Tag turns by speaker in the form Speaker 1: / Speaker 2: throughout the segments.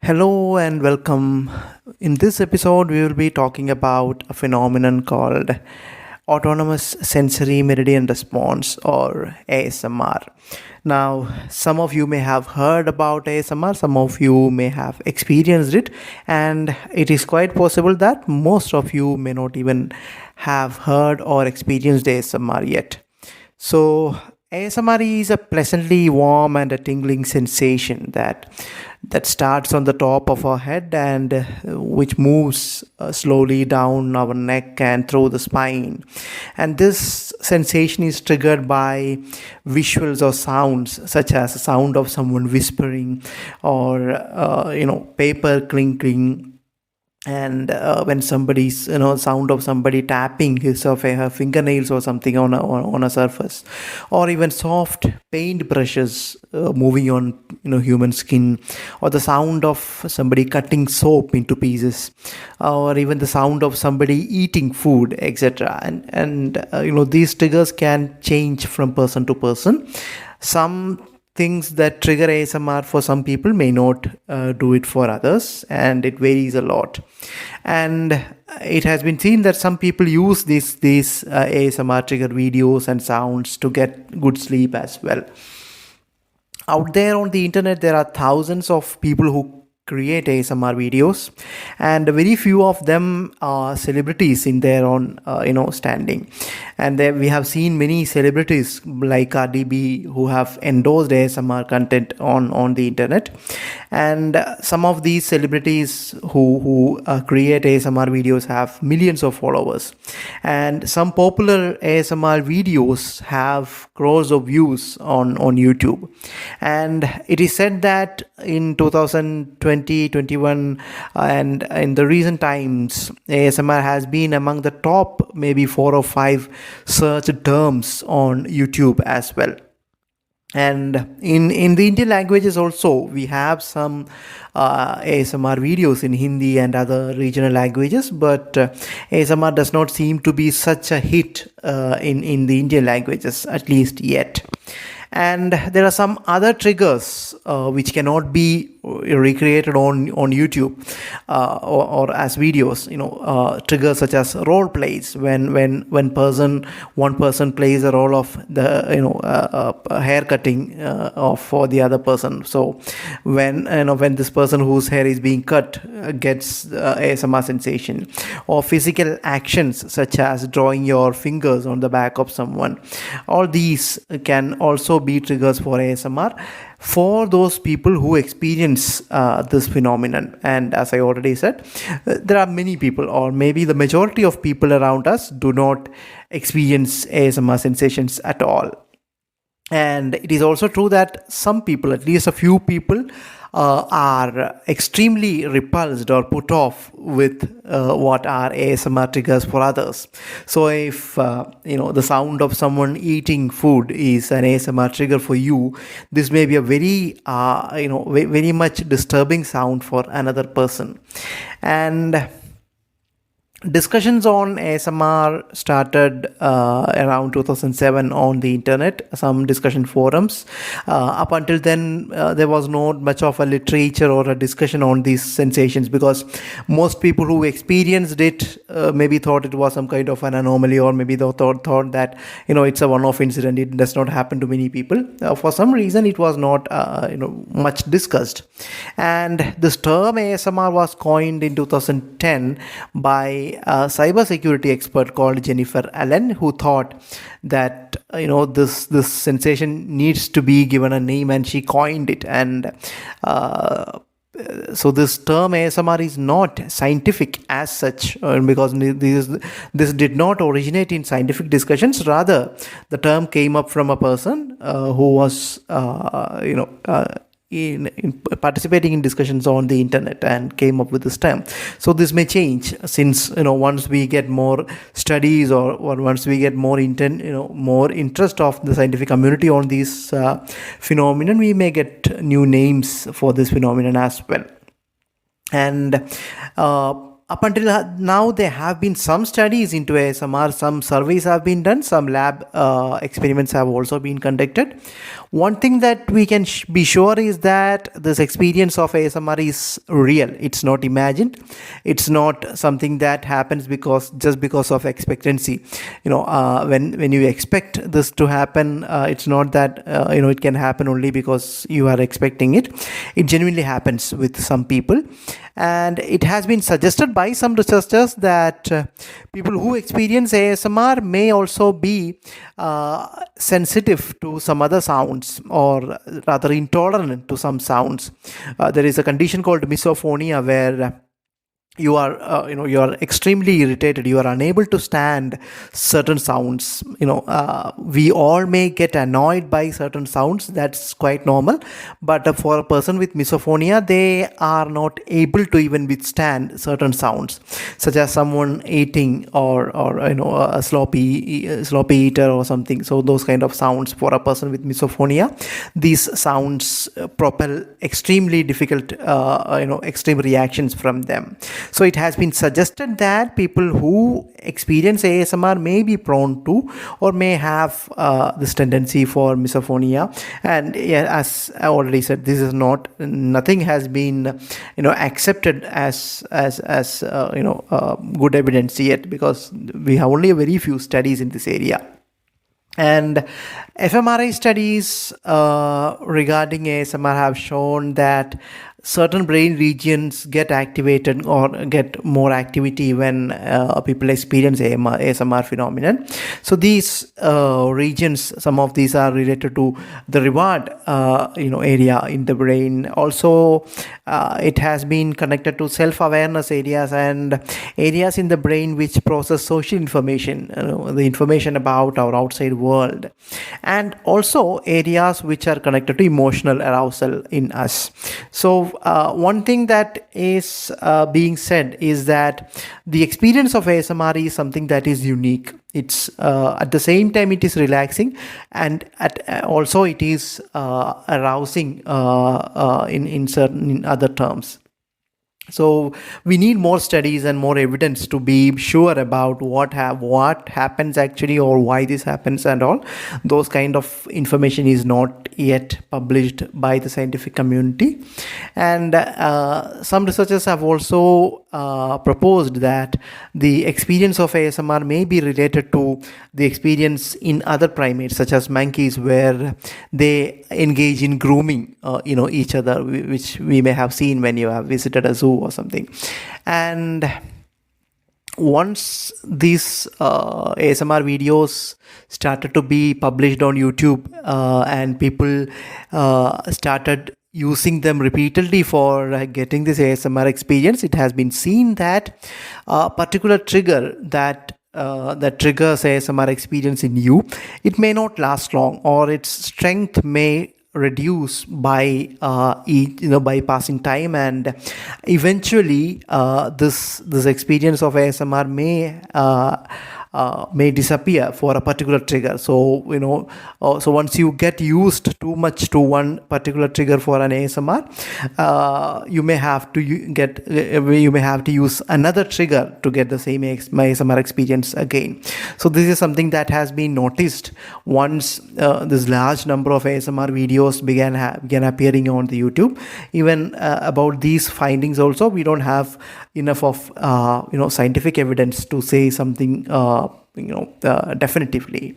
Speaker 1: Hello and welcome. In this episode, we will be talking about a phenomenon called Autonomous Sensory Meridian Response or ASMR. Now, some of you may have heard about ASMR, some of you may have experienced it, and it is quite possible that most of you may not even have heard or experienced ASMR yet. So, ASMR is a pleasantly warm and a tingling sensation that starts on the top of our head and which moves slowly down our neck and through the spine. And this sensation is triggered by visuals or sounds, such as the sound of someone whispering or paper clinking, and when somebody's sound of somebody tapping his or her fingernails or something on a surface, or even soft paint brushes moving on human skin, or the sound of somebody cutting soap into pieces, or even the sound of somebody eating food, etc. And these triggers can change from person to person. Some things that trigger ASMR for some people may not do it for others, and it varies a lot. And it has been seen that some people use these ASMR trigger videos and sounds to get good sleep as well. Out there on the internet, there are thousands of people who create ASMR videos, and very few of them are celebrities in their own standing. And there we have seen many celebrities like Cardi B who have endorsed ASMR content on the internet. And some of these celebrities who create ASMR videos have millions of followers, and some popular ASMR videos have crores of views on YouTube. And it is said that in 2021 and in the recent times, ASMR has been among the top maybe 4 or 5 search terms on YouTube as well. And in the Indian languages also, we have some ASMR videos in Hindi and other regional languages, but ASMR does not seem to be such a hit in the Indian languages, at least yet. And there are some other triggers which cannot be recreated on YouTube or as videos. Triggers such as role plays, when one person plays a role of the hair cutting for the other person. So when this person whose hair is being cut gets ASMR sensation, or physical actions such as drawing your fingers on the back of someone. All these can also be triggers for ASMR for those people who experience this phenomenon. And as I already said, there are many people, or maybe the majority of people around us, do not experience ASMR sensations at all. And it is also true that some people, at least a few people, are extremely repulsed or put off with what are ASMR triggers for others. So if the sound of someone eating food is an ASMR trigger for you, this may be a very very much disturbing sound for another person. And discussions on ASMR started around 2007 on the internet, some discussion forums. Up until then, there was not much of a literature or a discussion on these sensations, because most people who experienced it maybe thought it was some kind of an anomaly, or maybe they thought that it's a one-off incident. It does not happen to many people. For some reason, it was not much discussed. And this term ASMR was coined in 2010 by a cybersecurity expert called Jennifer Allen, who thought that this sensation needs to be given a name, and she coined it. And so this term ASMR is not scientific as such, because this did not originate in scientific discussions. Rather, the term came up from a person who was in participating in discussions on the internet and came up with this term. So this may change, since once we get more studies, or once we get more more interest of the scientific community on this phenomenon, we may get new names for this phenomenon as well. And up until now, there have been some studies into ASMR, some surveys have been done, some lab experiments have also been conducted. One thing that we can be sure is that this experience of ASMR is real. It's not imagined. It's not something that happens because of expectancy. When you expect this to happen, it's not that it can happen only because you are expecting it. It genuinely happens with some people, and it has been suggested by some researchers that people who experience ASMR may also be sensitive to some other sounds, or rather intolerant to some sounds. There is a condition called misophonia, where you are extremely irritated, you are unable to stand certain sounds. We all may get annoyed by certain sounds, that's quite normal, but for a person with misophonia, they are not able to even withstand certain sounds, such as someone eating, or a sloppy eater or something. So those kind of sounds, for a person with misophonia, these sounds propel extremely difficult extreme reactions from them. So it has been suggested that people who experience ASMR may be prone to, or may have this tendency for misophonia. And as I already said, this is nothing has been accepted as good evidence yet, because we have only a very few studies in this area. And fMRI studies regarding ASMR have shown that certain brain regions get activated or get more activity when people experience ASMR phenomenon. So these regions, some of these are related to the reward area in the brain. Also, it has been connected to self-awareness areas and areas in the brain which process social information, the information about our outside world, and also areas which are connected to emotional arousal in us. So one thing that is being said is that the experience of ASMR is something that is unique. It's at the same time it is relaxing, and also it is arousing in other terms. So we need more studies and more evidence to be sure about what happens actually, or why this happens and all. Those kind of information is not yet published by the scientific community. And some researchers have also proposed that the experience of ASMR may be related to the experience in other primates, such as monkeys, where they engage in grooming each other, which we may have seen when you have visited a zoo or something. And once these ASMR videos started to be published on YouTube, and people started using them repeatedly for getting this ASMR experience, it has been seen that a particular trigger that triggers ASMR experience in you, it may not last long, or its strength may reduce by passing time, and eventually this experience of ASMR may disappear for a particular trigger. So so once you get used too much to one particular trigger for an ASMR, you may have to use another trigger to get the same ASMR experience again. So this is something that has been noticed once this large number of ASMR videos began appearing on the YouTube. Even about these findings also, we don't have enough of scientific evidence to say something definitively.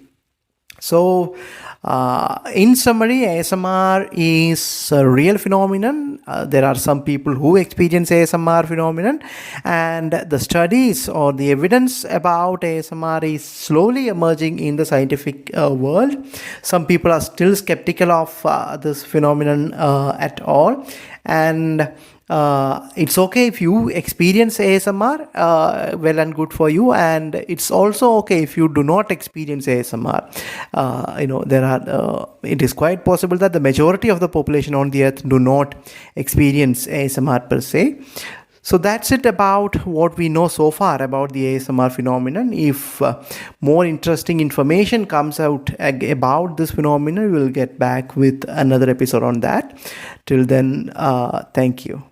Speaker 1: So in summary, ASMR is a real phenomenon. There are some people who experience ASMR phenomenon, and the studies or the evidence about ASMR is slowly emerging in the scientific world. Some people are still skeptical of this phenomenon at all, and it's okay if you experience ASMR, well and good for you, and it's also okay if you do not experience ASMR. It is quite possible that the majority of the population on the earth do not experience ASMR per se. So that's it about what we know so far about the ASMR phenomenon. If more interesting information comes out about this phenomenon, we'll get back with another episode on that. Till then, thank you.